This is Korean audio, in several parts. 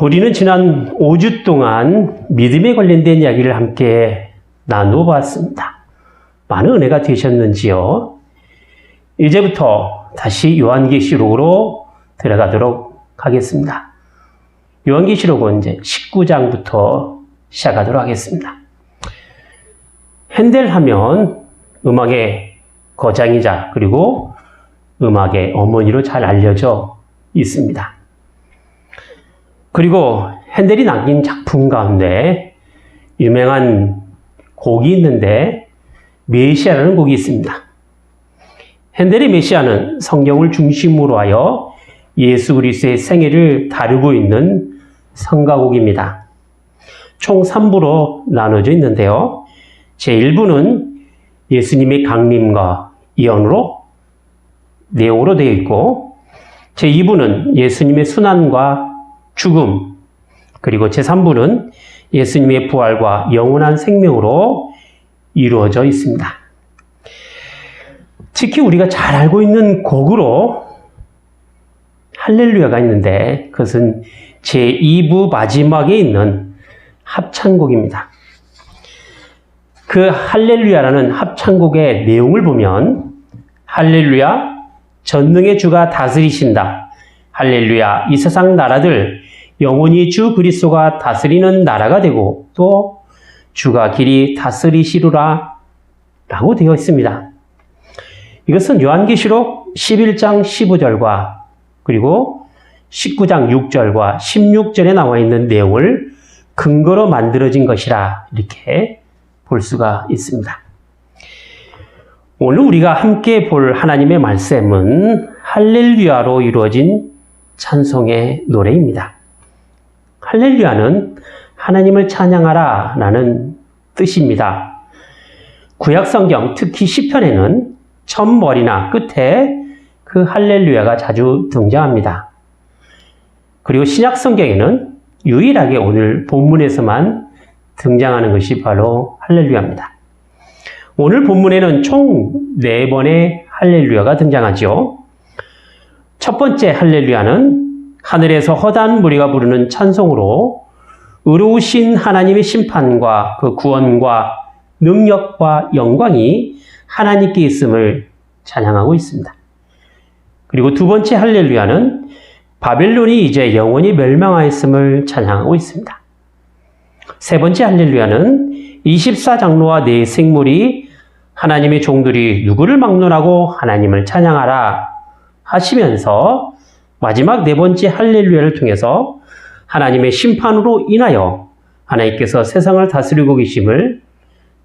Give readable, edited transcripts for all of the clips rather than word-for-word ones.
우리는 지난 5주 동안 믿음에 관련된 이야기를 함께 나누어 보았습니다. 많은 은혜가 되셨는지요? 이제부터 다시 요한계시록으로 들어가도록 하겠습니다. 요한계시록은 이제 19장부터 시작하도록 하겠습니다. 핸델 하면 음악의 거장이자 그리고 음악의 어머니로 잘 알려져 있습니다. 그리고 핸델이 남긴 작품 가운데 유명한 곡이 있는데 메시아라는 곡이 있습니다. 핸델의 메시아는 성경을 중심으로 하여 예수 그리스도의 생애를 다루고 있는 성가곡입니다. 총 3부로 나눠져 있는데요. 제1부는 예수님의 강림과 예언으로 내용으로 되어 있고, 제2부는 예수님의 순환과 죽음, 그리고 제3부는 예수님의 부활과 영원한 생명으로 이루어져 있습니다. 특히 우리가 잘 알고 있는 곡으로 할렐루야가 있는데 그것은 제2부 마지막에 있는 합창곡입니다. 그 할렐루야라는 합창곡의 내용을 보면 할렐루야 전능의 주가 다스리신다. 할렐루야 이 세상 나라들 영원히 주 그리스도가 다스리는 나라가 되고 또 주가 길이 다스리시리라 라고 되어 있습니다. 이것은 요한계시록 11장 15절과 그리고 19장 6절과 16절에 나와 있는 내용을 근거로 만들어진 것이라 이렇게 볼 수가 있습니다. 오늘 우리가 함께 볼 하나님의 말씀은 할렐루야로 이루어진 찬송의 노래입니다. 할렐루야는 하나님을 찬양하라 라는 뜻입니다. 구약성경 특히 시편에는 첫머리나 끝에 그 할렐루야가 자주 등장합니다. 그리고 신약성경에는 유일하게 오늘 본문에서만 등장하는 것이 바로 할렐루야입니다. 오늘 본문에는 총 4번의 할렐루야가 등장하죠. 첫 번째 할렐루야는 하늘에서 허다한 무리가 부르는 찬송으로 의로우신 하나님의 심판과 그 구원과 능력과 영광이 하나님께 있음을 찬양하고 있습니다. 그리고 두 번째 할렐루야는 바벨론이 이제 영원히 멸망하였음을 찬양하고 있습니다. 세 번째 할렐루야는 24장로와 네 생물이 하나님의 종들이 누구를 막론하고 하나님을 찬양하라 하시면서 마지막 네 번째 할렐루야를 통해서 하나님의 심판으로 인하여 하나님께서 세상을 다스리고 계심을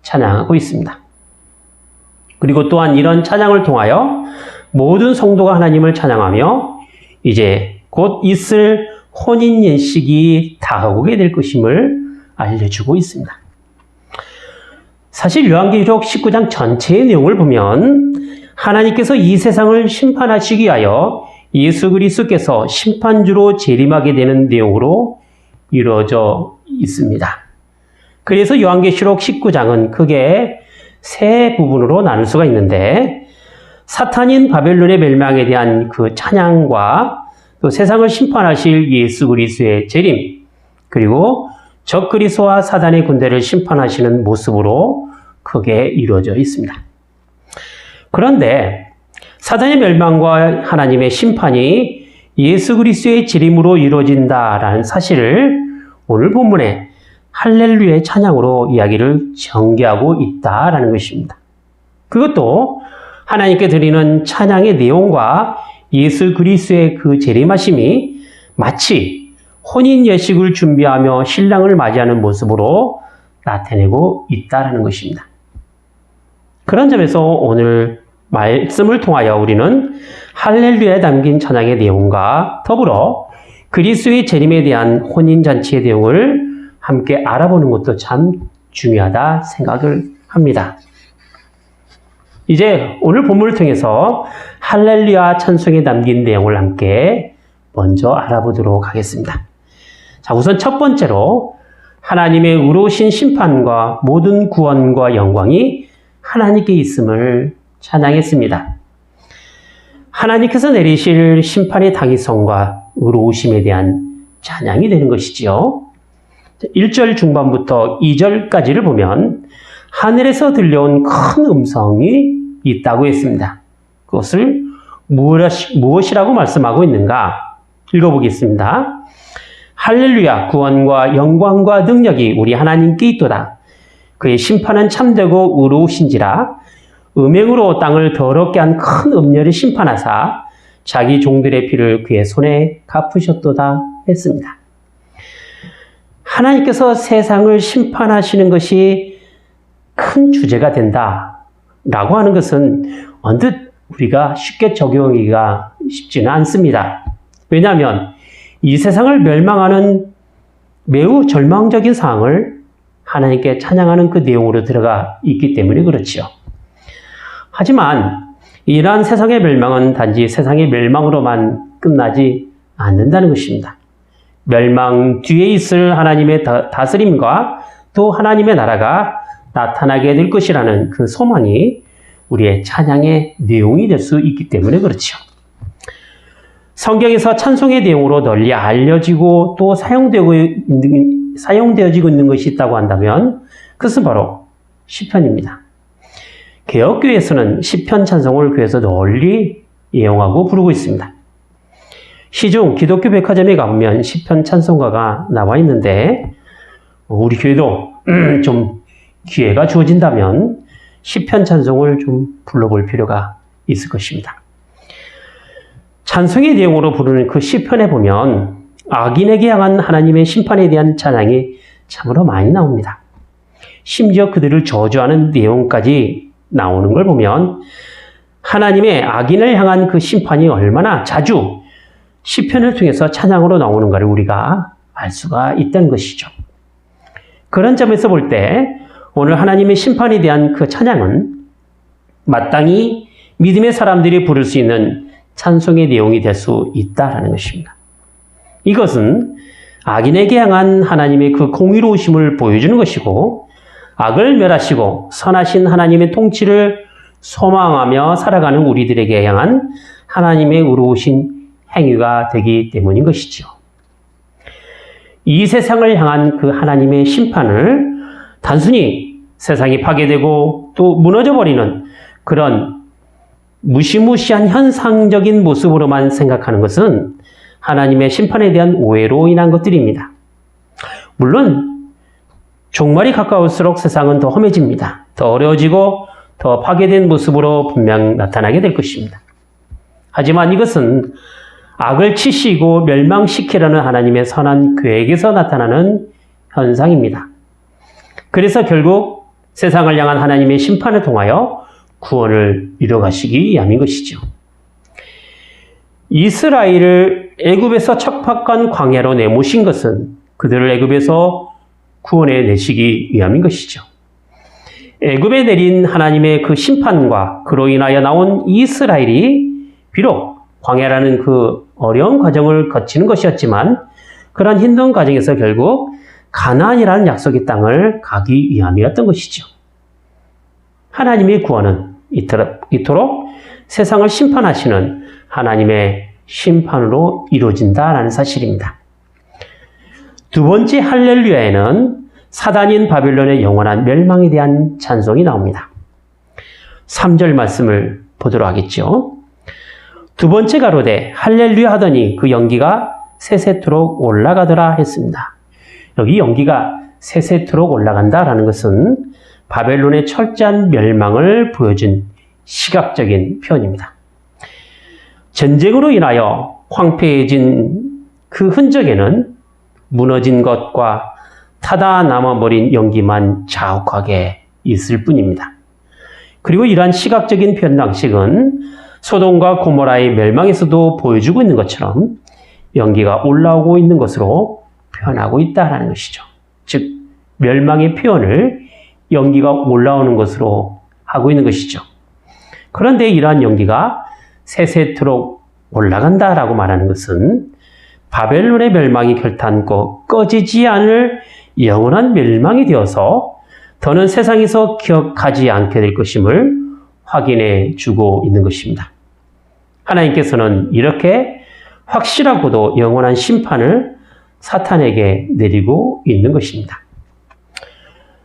찬양하고 있습니다. 그리고 또한 이런 찬양을 통하여 모든 성도가 하나님을 찬양하며 이제 곧 있을 혼인 연식이 다가오게 될 것임을 알려주고 있습니다. 사실 요한계시록 19장 전체의 내용을 보면 하나님께서 이 세상을 심판하시기 위하여 예수 그리스도께서 심판주로 재림하게 되는 내용으로 이루어져 있습니다. 그래서 요한계시록 19장은 크게 세 부분으로 나눌 수가 있는데 사탄인 바벨론의 멸망에 대한 그 찬양과 또 세상을 심판하실 예수 그리스도의 재림 그리고 적 그리스도와 사단의 군대를 심판하시는 모습으로 크게 이루어져 있습니다. 그런데 사단의 멸망과 하나님의 심판이 예수 그리스도의 재림으로 이루어진다라는 사실을 오늘 본문에 할렐루야의 찬양으로 이야기를 전개하고 있다라는 것입니다. 그것도 하나님께 드리는 찬양의 내용과 예수 그리스도의 그 재림하심이 마치 혼인 예식을 준비하며 신랑을 맞이하는 모습으로 나타내고 있다라는 것입니다. 그런 점에서 오늘 말씀을 통하여 우리는 할렐루야에 담긴 찬양의 내용과 더불어 그리스도의 재림에 대한 혼인잔치의 내용을 함께 알아보는 것도 참 중요하다 생각을 합니다. 이제 오늘 본문을 통해서 할렐루야 찬송에 담긴 내용을 함께 먼저 알아보도록 하겠습니다. 자, 우선 첫 번째로 하나님의 의로우신 심판과 모든 구원과 영광이 하나님께 있음을 찬양했습니다. 하나님께서 내리실 심판의 당위성과 의로우심에 대한 찬양이 되는 것이지요. 1절 중반부터 2절까지를 보면 하늘에서 들려온 큰 음성이 있다고 했습니다. 그것을 무엇이라고 말씀하고 있는가? 읽어보겠습니다. 할렐루야, 구원과 영광과 능력이 우리 하나님께 있도다. 그의 심판은 참되고 의로우신지라. 음행으로 땅을 더럽게 한 큰 음녀를 심판하사 자기 종들의 피를 그의 손에 갚으셨도다 했습니다. 하나님께서 세상을 심판하시는 것이 큰 주제가 된다라고 하는 것은 언뜻 우리가 쉽게 적용하기가 쉽지는 않습니다. 왜냐하면 이 세상을 멸망하는 매우 절망적인 상황을 하나님께 찬양하는 그 내용으로 들어가 있기 때문에 그렇지요. 하지만 이러한 세상의 멸망은 단지 세상의 멸망으로만 끝나지 않는다는 것입니다. 멸망 뒤에 있을 하나님의 다스림과 또 하나님의 나라가 나타나게 될 것이라는 그 소망이 우리의 찬양의 내용이 될 수 있기 때문에 그렇죠. 성경에서 찬송의 내용으로 널리 알려지고 또 사용되어지고 있는 것이 있다고 한다면 그것은 바로 시편입니다. 개혁교회에서는 시편 찬송을 교회에서 널리 애용하고 부르고 있습니다. 시중 기독교 백화점에 가보면 시편 찬송가가 나와 있는데 우리 교회도 좀 기회가 주어진다면 시편 찬송을 좀 불러볼 필요가 있을 것입니다. 찬송의 내용으로 부르는 그 시편에 보면 악인에게 향한 하나님의 심판에 대한 찬양이 참으로 많이 나옵니다. 심지어 그들을 저주하는 내용까지 나오는 걸 보면 하나님의 악인을 향한 그 심판이 얼마나 자주 시편을 통해서 찬양으로 나오는가를 우리가 알 수가 있다는 것이죠. 그런 점에서 볼 때 오늘 하나님의 심판에 대한 그 찬양은 마땅히 믿음의 사람들이 부를 수 있는 찬송의 내용이 될 수 있다라는 것입니다. 이것은 악인에게 향한 하나님의 그 공의로우심을 보여주는 것이고 악을 멸하시고 선하신 하나님의 통치를 소망하며 살아가는 우리들에게 향한 하나님의 의로우신 행위가 되기 때문인 것이죠. 이 세상을 향한 그 하나님의 심판을 단순히 세상이 파괴되고 또 무너져버리는 그런 무시무시한 현상적인 모습으로만 생각하는 것은 하나님의 심판에 대한 오해로 인한 것들입니다. 물론 종말이 가까울수록 세상은 더 험해집니다. 더 어려워지고 더 파괴된 모습으로 분명 나타나게 될 것입니다. 하지만 이것은 악을 치시고 멸망시키려는 하나님의 선한 계획에서 나타나는 현상입니다. 그래서 결국 세상을 향한 하나님의 심판을 통하여 구원을 이뤄가시기 위함인 것이죠. 이스라엘을 애굽에서 척박한 광야로 내모신 것은 그들을 애굽에서 구원해 내시기 위함인 것이죠. 애굽에 내린 하나님의 그 심판과 그로 인하여 나온 이스라엘이 비록 광야라는 그 어려운 과정을 거치는 것이었지만 그런 힘든 과정에서 결국 가나안이라는 약속의 땅을 가기 위함이었던 것이죠. 하나님의 구원은 이토록 세상을 심판하시는 하나님의 심판으로 이루어진다라는 사실입니다. 두 번째 할렐루야에는 사단인 바벨론의 영원한 멸망에 대한 찬송이 나옵니다. 3절 말씀을 보도록 하겠죠. 두 번째 가로되 할렐루야 하더니 그 연기가 세세토록 올라가더라 했습니다. 여기 연기가 세세토록 올라간다라는 것은 바벨론의 철저한 멸망을 보여준 시각적인 표현입니다. 전쟁으로 인하여 황폐해진 그 흔적에는 무너진 것과 타다 남아버린 연기만 자욱하게 있을 뿐입니다. 그리고 이러한 시각적인 표현 방식은 소돔과 고모라의 멸망에서도 보여주고 있는 것처럼 연기가 올라오고 있는 것으로 표현하고 있다는 것이죠. 즉 멸망의 표현을 연기가 올라오는 것으로 하고 있는 것이죠. 그런데 이러한 연기가 세세토록 올라간다라고 말하는 것은 바벨론의 멸망이 결탄코 꺼지지 않을 영원한 멸망이 되어서 더는 세상에서 기억하지 않게 될 것임을 확인해 주고 있는 것입니다. 하나님께서는 이렇게 확실하고도 영원한 심판을 사탄에게 내리고 있는 것입니다.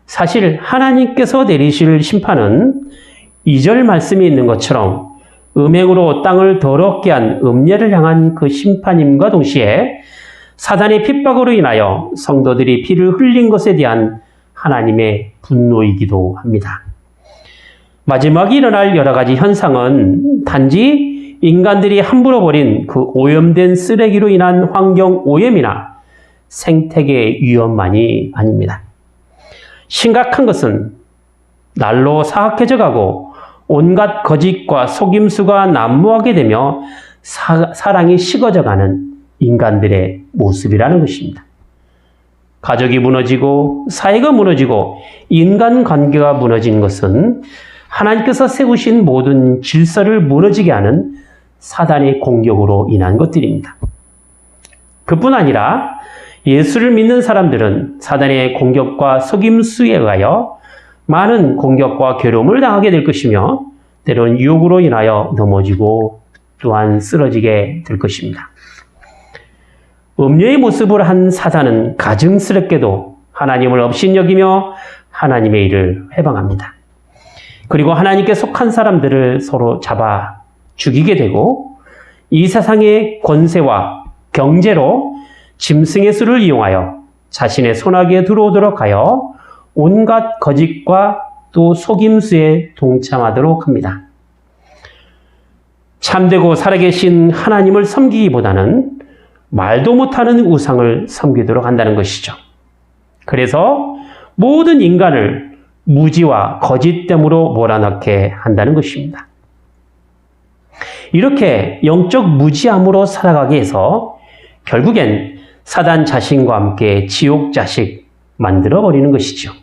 사실 하나님께서 내리실 심판은 2절 말씀이 있는 것처럼 음행으로 땅을 더럽게 한 음녀를 향한 그 심판임과 동시에 사단의 핍박으로 인하여 성도들이 피를 흘린 것에 대한 하나님의 분노이기도 합니다. 마지막에 일어날 여러 가지 현상은 단지 인간들이 함부로 버린 그 오염된 쓰레기로 인한 환경 오염이나 생태계 위험만이 아닙니다. 심각한 것은 날로 사악해져 가고 온갖 거짓과 속임수가 난무하게 되며 사랑이 식어져가는 인간들의 모습이라는 것입니다. 가족이 무너지고 사회가 무너지고 인간관계가 무너진 것은 하나님께서 세우신 모든 질서를 무너지게 하는 사단의 공격으로 인한 것들입니다. 그뿐 아니라 예수를 믿는 사람들은 사단의 공격과 속임수에 의하여 많은 공격과 괴로움을 당하게 될 것이며 때로는 유혹으로 인하여 넘어지고 또한 쓰러지게 될 것입니다. 음녀의 모습을 한 사단은 가증스럽게도 하나님을 업신여기며 하나님의 일을 회방합니다. 그리고 하나님께 속한 사람들을 서로 잡아 죽이게 되고 이 세상의 권세와 경제로 짐승의 수를 이용하여 자신의 손아귀에 들어오도록 하여 온갖 거짓과 또 속임수에 동참하도록 합니다. 참되고 살아계신 하나님을 섬기기보다는 말도 못하는 우상을 섬기도록 한다는 것이죠. 그래서 모든 인간을 무지와 거짓됨으로 몰아넣게 한다는 것입니다. 이렇게 영적 무지함으로 살아가게 해서 결국엔 사단 자신과 함께 지옥 자식 만들어버리는 것이죠.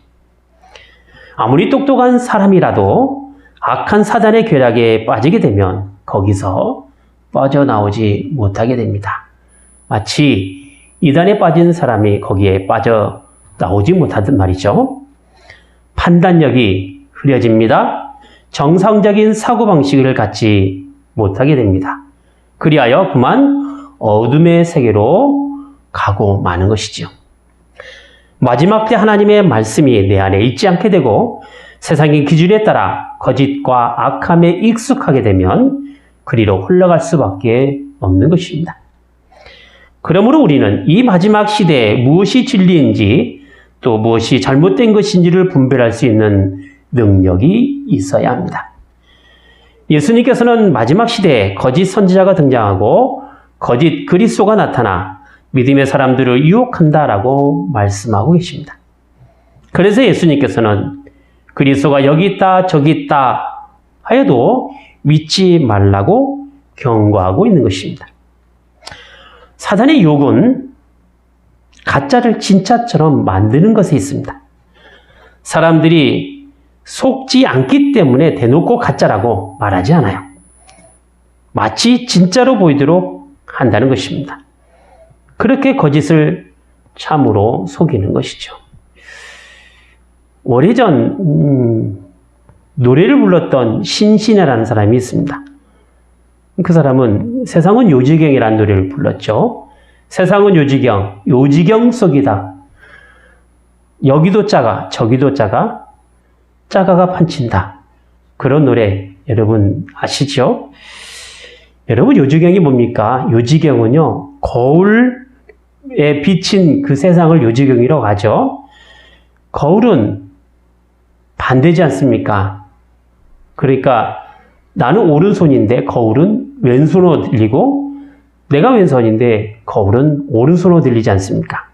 아무리 똑똑한 사람이라도 악한 사단의 괴락에 빠지게 되면 거기서 빠져나오지 못하게 됩니다. 마치 이단에 빠진 사람이 거기에 빠져나오지 못하던 말이죠. 판단력이 흐려집니다. 정상적인 사고방식을 갖지 못하게 됩니다. 그리하여 그만 어둠의 세계로 가고 마는 것이죠. 마지막 때 하나님의 말씀이 내 안에 있지 않게 되고 세상의 기준에 따라 거짓과 악함에 익숙하게 되면 그리로 흘러갈 수밖에 없는 것입니다. 그러므로 우리는 이 마지막 시대에 무엇이 진리인지 또 무엇이 잘못된 것인지를 분별할 수 있는 능력이 있어야 합니다. 예수님께서는 마지막 시대에 거짓 선지자가 등장하고 거짓 그리스도가 나타나 믿음의 사람들을 유혹한다라고 말씀하고 계십니다. 그래서 예수님께서는 그리스도가 여기 있다 저기 있다 하여도 믿지 말라고 경고하고 있는 것입니다. 사단의 유혹은 가짜를 진짜처럼 만드는 것에 있습니다. 사람들이 속지 않기 때문에 대놓고 가짜라고 말하지 않아요. 마치 진짜로 보이도록 한다는 것입니다. 그렇게 거짓을 참으로 속이는 것이죠. 오래전 노래를 불렀던 신신혜라는 사람이 있습니다. 그 사람은 세상은 요지경이라는 노래를 불렀죠. 세상은 요지경, 요지경 속이다. 여기도 작아, 저기도 작아, 짜가가 판친다. 그런 노래 여러분 아시죠? 여러분 요지경이 뭡니까? 요지경은요, 거울에 비친 그 세상을 요지경이라고 하죠. 거울은 반대지 않습니까? 그러니까 나는 오른손인데 거울은 왼손으로 들리고 내가 왼손인데 거울은 오른손으로 들리지 않습니까?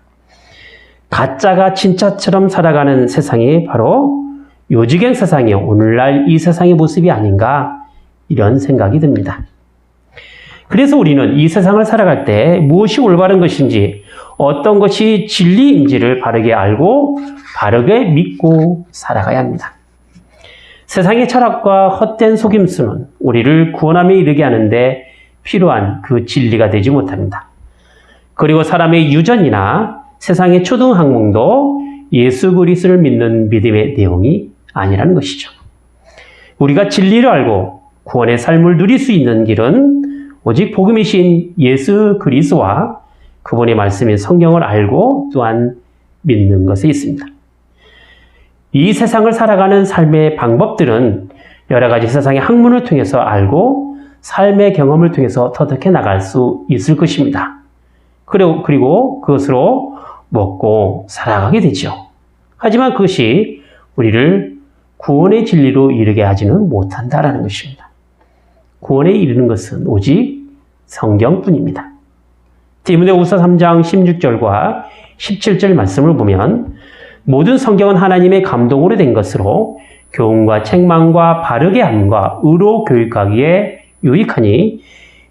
가짜가 진짜처럼 살아가는 세상이 바로 요지경 세상이요. 오늘날 이 세상의 모습이 아닌가 이런 생각이 듭니다. 그래서 우리는 이 세상을 살아갈 때 무엇이 올바른 것인지 어떤 것이 진리인지를 바르게 알고 바르게 믿고 살아가야 합니다. 세상의 철학과 헛된 속임수는 우리를 구원함에 이르게 하는데 필요한 그 진리가 되지 못합니다. 그리고 사람의 유전이나 세상의 초등학문도 예수 그리스도를 믿는 믿음의 내용이 아니라는 것이죠. 우리가 진리를 알고 구원의 삶을 누릴 수 있는 길은 오직 복음이신 예수 그리스도와 그분의 말씀인 성경을 알고 또한 믿는 것에 있습니다. 이 세상을 살아가는 삶의 방법들은 여러 가지 세상의 학문을 통해서 알고 삶의 경험을 통해서 터득해 나갈 수 있을 것입니다. 그리고 그것으로 먹고 살아가게 되죠. 하지만 그것이 우리를 구원의 진리로 이르게 하지는 못한다라는 것입니다. 구원에 이르는 것은 오직 성경뿐입니다. 디모데후서 3장 16절과 17절 말씀을 보면 모든 성경은 하나님의 감동으로 된 것으로 교훈과 책망과 바르게 함과 의로 교육하기에 유익하니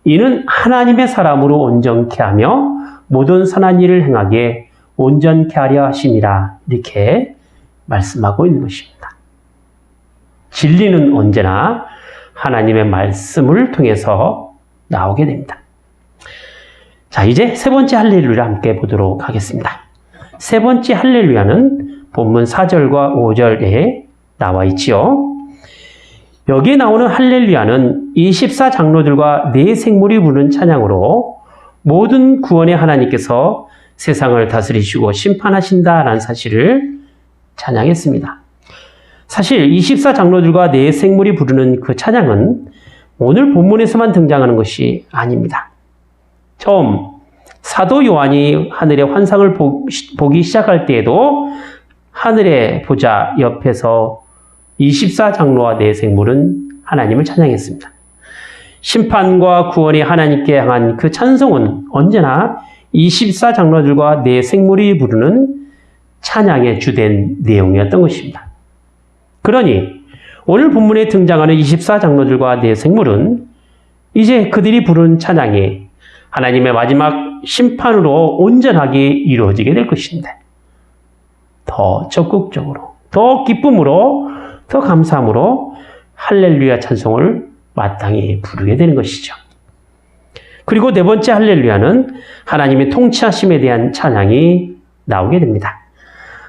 이는 하나님의 사람으로 온전케 하며 모든 선한 일을 행하기에 온전케 하려 하심이라 이렇게 말씀하고 있는 것입니다. 진리는 언제나 하나님의 말씀을 통해서 나오게 됩니다. 자, 이제 세 번째 할렐루야 함께 보도록 하겠습니다. 세 번째 할렐루야는 본문 4절과 5절에 나와 있지요. 여기에 나오는 할렐루야는 24장로들과 네 생물이 부르는 찬양으로 모든 구원의 하나님께서 세상을 다스리시고 심판하신다라는 사실을 찬양했습니다. 사실 24장로들과 네 생물이 부르는 그 찬양은 오늘 본문에서만 등장하는 것이 아닙니다. 처음 사도 요한이 하늘의 환상을 보기 시작할 때에도 하늘의 보좌 옆에서 24장로와 네 생물은 하나님을 찬양했습니다. 심판과 구원의 하나님께 향한 그 찬송은 언제나 24장로들과 네 생물이 부르는 찬양의 주된 내용이었던 것입니다. 그러니 오늘 본문에 등장하는 24장로들과 네 생물은 이제 그들이 부른 찬양이 하나님의 마지막 심판으로 온전하게 이루어지게 될 것인데 더 적극적으로, 더 기쁨으로, 더 감사함으로 할렐루야 찬송을 마땅히 부르게 되는 것이죠. 그리고 네 번째 할렐루야는 하나님의 통치하심에 대한 찬양이 나오게 됩니다.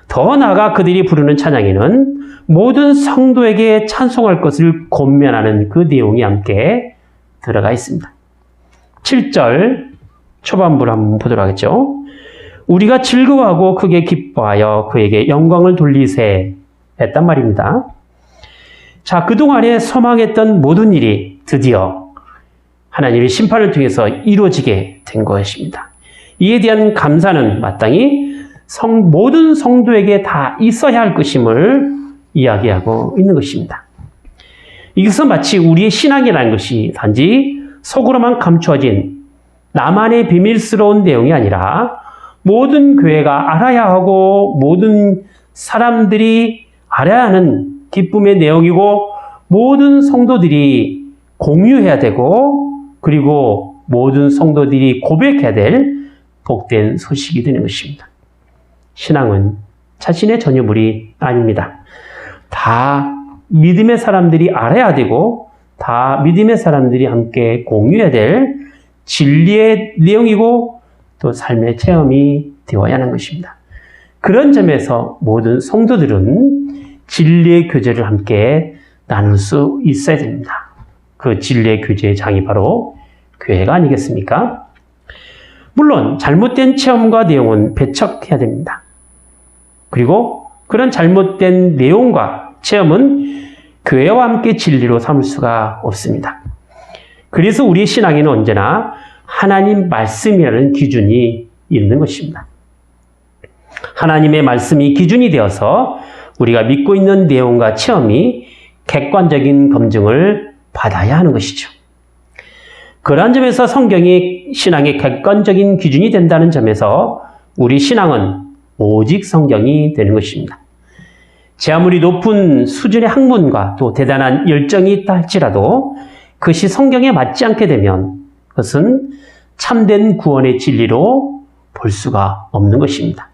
더 나아가 그들이 부르는 찬양에는 모든 성도에게 찬송할 것을 권면하는 그 내용이 함께 들어가 있습니다. 7절 초반부를 한번 보도록 하겠죠. 우리가 즐거워하고 크게 기뻐하여 그에게 영광을 돌리세 했단 말입니다. 자, 그동안에 소망했던 모든 일이 드디어 하나님의 심판을 통해서 이루어지게 된 것입니다. 이에 대한 감사는 마땅히 모든 성도에게 다 있어야 할 것임을 이야기하고 있는 것입니다. 이것은 마치 우리의 신앙이라는 것이 단지 속으로만 감추어진 나만의 비밀스러운 내용이 아니라 모든 교회가 알아야 하고 모든 사람들이 알아야 하는 기쁨의 내용이고 모든 성도들이 공유해야 되고 그리고 모든 성도들이 고백해야 될 복된 소식이 되는 것입니다. 신앙은 자신의 전유물이 아닙니다. 다 믿음의 사람들이 알아야 되고 다 믿음의 사람들이 함께 공유해야 될 진리의 내용이고 또 삶의 체험이 되어야 하는 것입니다. 그런 점에서 모든 성도들은 진리의 교제를 함께 나눌 수 있어야 됩니다. 그 진리의 교제의 장이 바로 교회가 아니겠습니까? 물론 잘못된 체험과 내용은 배척해야 됩니다. 그리고 그런 잘못된 내용과 체험은 교회와 함께 진리로 삼을 수가 없습니다. 그래서 우리의 신앙에는 언제나 하나님 말씀이라는 기준이 있는 것입니다. 하나님의 말씀이 기준이 되어서 우리가 믿고 있는 내용과 체험이 객관적인 검증을 받아야 하는 것이죠. 그러한 점에서 성경이 신앙의 객관적인 기준이 된다는 점에서 우리 신앙은 오직 성경이 되는 것입니다. 제 아무리 높은 수준의 학문과 또 대단한 열정이 있다 할지라도 그것이 성경에 맞지 않게 되면 그것은 참된 구원의 진리로 볼 수가 없는 것입니다.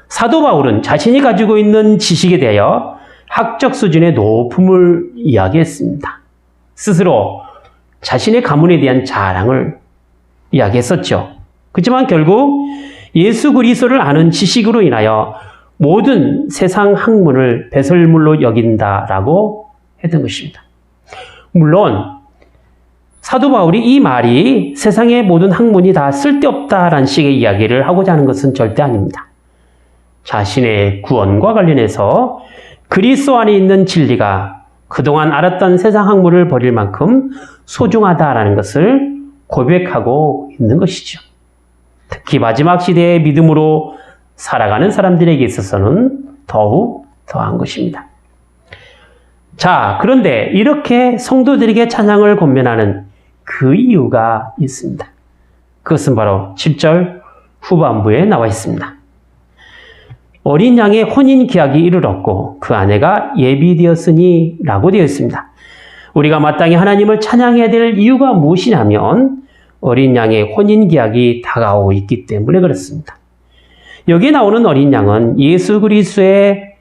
사도 바울은 자신이 가지고 있는 지식에 대하여 학적 수준의 높음을 이야기했습니다. 스스로 자신의 가문에 대한 자랑을 이야기했었죠. 그렇지만 결국 예수 그리스도를 아는 지식으로 인하여 모든 세상 학문을 배설물로 여긴다라고 했던 것입니다. 물론 사도 바울이 이 말이 세상의 모든 학문이 다 쓸데없다라는 식의 이야기를 하고자 하는 것은 절대 아닙니다. 자신의 구원과 관련해서 그리스도 안에 있는 진리가 그동안 알았던 세상 학문을 버릴 만큼 소중하다라는 것을 고백하고 있는 것이죠. 특히 마지막 시대의 믿음으로 살아가는 사람들에게 있어서는 더욱 더한 것입니다. 자, 그런데 이렇게 성도들에게 찬양을 권면하는 그 이유가 있습니다. 그것은 바로 7절 후반부에 나와 있습니다. 어린 양의 혼인 기약이 이르렀고 그 아내가 예비되었으니 라고 되어 있습니다. 우리가 마땅히 하나님을 찬양해야 될 이유가 무엇이냐면 어린 양의 혼인 기약이 다가오고 있기 때문에 그렇습니다. 여기에 나오는 어린 양은 예수 그리스도를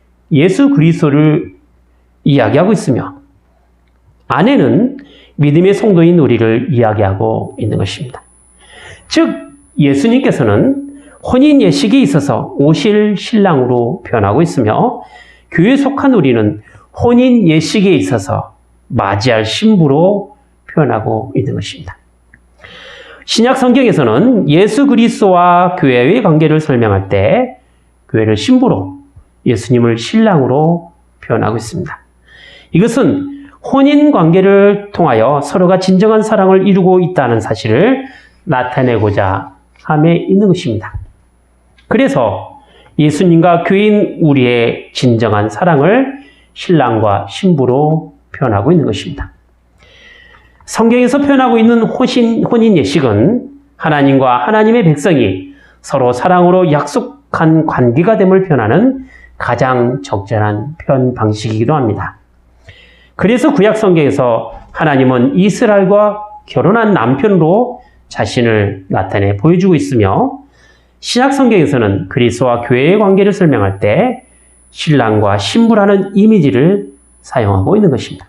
이야기하고 있으며 아내는 믿음의 성도인 우리를 이야기하고 있는 것입니다. 즉 예수님께서는 혼인 예식에 있어서 오실 신랑으로 표현하고 있으며 교회에 속한 우리는 혼인 예식에 있어서 맞이할 신부로 표현하고 있는 것입니다. 신약 성경에서는 예수 그리스도와 교회의 관계를 설명할 때 교회를 신부로, 예수님을 신랑으로 표현하고 있습니다. 이것은 혼인 관계를 통하여 서로가 진정한 사랑을 이루고 있다는 사실을 나타내고자 함에 있는 것입니다. 그래서 예수님과 교인 우리의 진정한 사랑을 신랑과 신부로 표현하고 있는 것입니다. 성경에서 표현하고 있는 혼인 예식은 하나님과 하나님의 백성이 서로 사랑으로 약속한 관계가 됨을 표현하는 가장 적절한 표현 방식이기도 합니다. 그래서 구약 성경에서 하나님은 이스라엘과 결혼한 남편으로 자신을 나타내 보여주고 있으며 신약 성경에서는 그리스도와 교회의 관계를 설명할 때 신랑과 신부라는 이미지를 사용하고 있는 것입니다.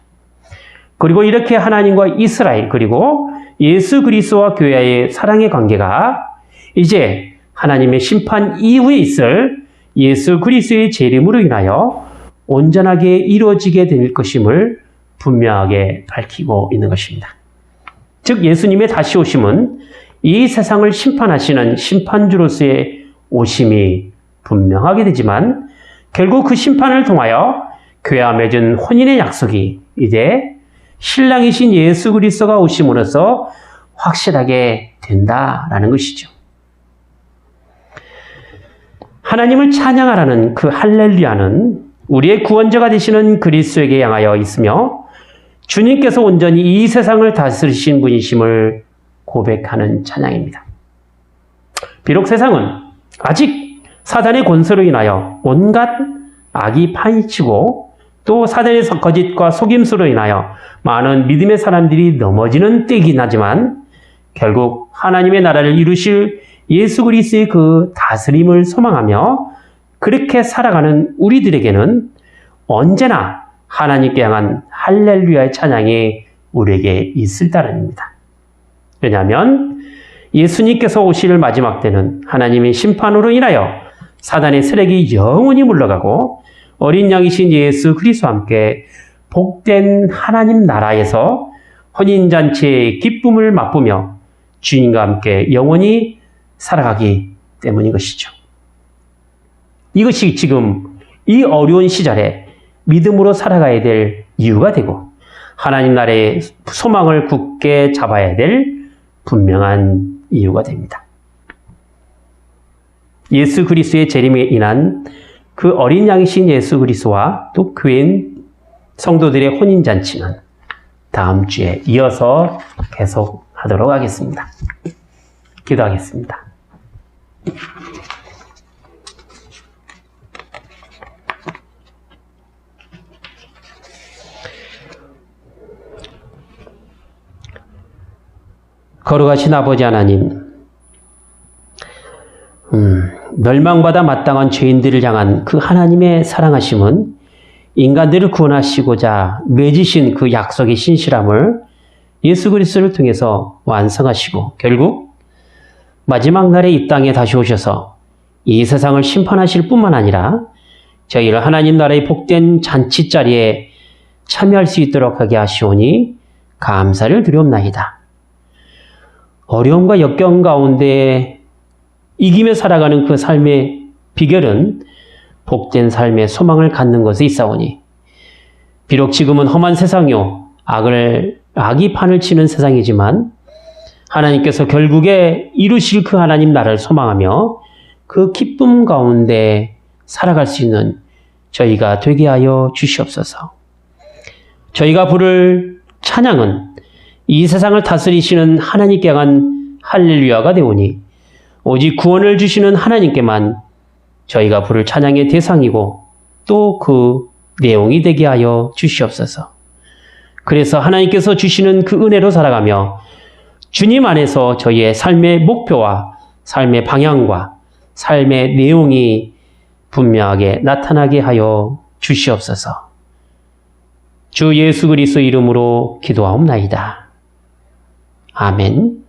그리고 이렇게 하나님과 이스라엘 그리고 예수 그리스도와 교회의 사랑의 관계가 이제 하나님의 심판 이후에 있을 예수 그리스도의 재림으로 인하여 온전하게 이루어지게 될 것임을 분명하게 밝히고 있는 것입니다. 즉 예수님의 다시 오심은 이 세상을 심판하시는 심판주로서의 오심이 분명하게 되지만 결국 그 심판을 통하여 교회와 맺은 혼인의 약속이 이제 신랑이신 예수 그리스도가 오심으로써 확실하게 된다라는 것이죠. 하나님을 찬양하라는 그 할렐루야는 우리의 구원자가 되시는 그리스도에게 향하여 있으며 주님께서 온전히 이 세상을 다스리신 분이심을 고백하는 찬양입니다. 비록 세상은 아직 사단의 권세로 인하여 온갖 악이 파헤치고 또 사단의 거짓과 속임수로 인하여 많은 믿음의 사람들이 넘어지는 때이긴 하지만 결국 하나님의 나라를 이루실 예수 그리스도의 그 다스림을 소망하며 그렇게 살아가는 우리들에게는 언제나 하나님께 향한 할렐루야의 찬양이 우리에게 있을 따름입니다. 왜냐하면 예수님께서 오실 마지막 때는 하나님의 심판으로 인하여 사단의 세력이 영원히 물러가고 어린 양이신 예수 그리스도와 함께 복된 하나님 나라에서 혼인잔치의 기쁨을 맛보며 주님과 함께 영원히 살아가기 때문인 것이죠. 이것이 지금 이 어려운 시절에 믿음으로 살아가야 될 이유가 되고 하나님 나라의 소망을 굳게 잡아야 될 분명한 이유가 됩니다. 예수 그리스도의 재림에 인한 그 어린 양이신 예수 그리스도와 또 교인 성도들의 혼인잔치는 다음 주에 이어서 계속하도록 하겠습니다. 기도하겠습니다. 거룩하신 아버지 하나님, 멸망받아 마땅한 죄인들을 향한 그 하나님의 사랑하심은 인간들을 구원하시고자 맺으신 그 약속의 신실함을 예수 그리스도를 통해서 완성하시고 결국 마지막 날에 이 땅에 다시 오셔서 이 세상을 심판하실 뿐만 아니라 저희를 하나님 나라의 복된 잔치 자리에 참여할 수 있도록 하게 하시오니 감사를 드리옵나이다. 어려움과 역경 가운데 이기며 살아가는 그 삶의 비결은 복된 삶의 소망을 갖는 것에 있사오니 비록 지금은 험한 세상이요 악이 판을 치는 세상이지만 하나님께서 결국에 이루실 그 하나님 나라를 소망하며 그 기쁨 가운데 살아갈 수 있는 저희가 되게 하여 주시옵소서. 저희가 부를 찬양은 이 세상을 다스리시는 하나님께 향한 할렐루야가 되오니 오직 구원을 주시는 하나님께만 저희가 부를 찬양의 대상이고 또 그 내용이 되게 하여 주시옵소서. 그래서 하나님께서 주시는 그 은혜로 살아가며 주님 안에서 저희의 삶의 목표와 삶의 방향과 삶의 내용이 분명하게 나타나게 하여 주시옵소서. 주 예수 그리스도 이름으로 기도하옵나이다. 아멘.